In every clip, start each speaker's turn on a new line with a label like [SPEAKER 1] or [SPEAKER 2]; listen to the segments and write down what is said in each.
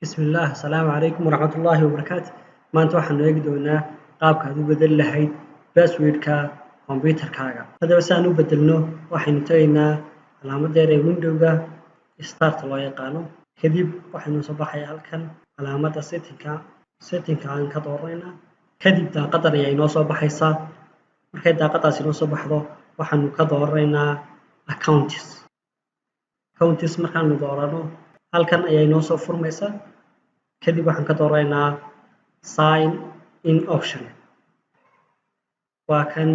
[SPEAKER 1] بسم الله السلام عليكم ورحمة الله وبركاته. maanta waxaan eegi doonaa qaabka aad u bedeli lahayd passwordka computerkaaga. Haddaba si aan u bedelno waxaynu tagaynaa calaamadda yar ee window-ga start loo yaqaano. Kadib waxaynu soo baxayaa halkan calaamadda setting-ka aan ka dooranayna. Kadib daaqadan ayaa inoo soo baxaysaa. Markay daaqadaasi inoo soo baxdo waxaanu ka dooranaynaa accounts markaanu doorano halkan ayaa inoo soo furmaysa. Kadib waxaan ka dooranaynaa sign in option. Waa kan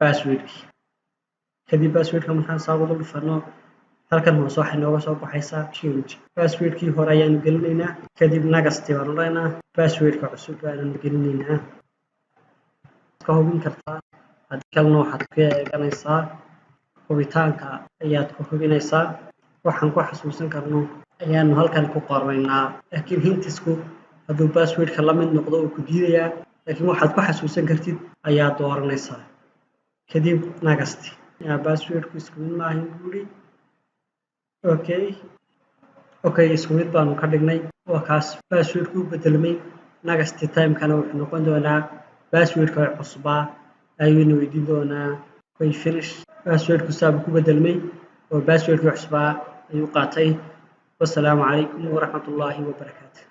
[SPEAKER 1] passwordkii. Kadib passwordka markaan saa ugu dhufano halkan hoose waxay nooga soo baxaysaa change. Passwordkii hore ayaanu gelinaynaa. Kadib next baan odhanaynaa. Passwordka cusub ayaanu gelinaynaa. Ka hubin kartaa haddii kalena waxaad ku eeganaysaa hubitaanka ayaad ku hubinaysaa. Waxaan ku xasuusan karno ayaanu halkan ku qoranaynaa. Laakiin hintisku hadduu passwordka la mid noqdo uu ku diidayaa. Laakiin waxaad ku xasuusan kartid ayaad dooranaysaa. Kadib next. Passwordku isku mid maahan buuri. Okay isku mid baanu ka dhignay. Waa kaas passwordku bedelmay. Next time-kana wuxuu noqon doonaa passwordka cusubaa ayuuna weydiin doonaa way finish. Passwordku saabuu ku bedelmay oo passwordka cusubaa ayuu qaatay. Wassalaamu calaykum waraxmatullaahi wabarakaatuh.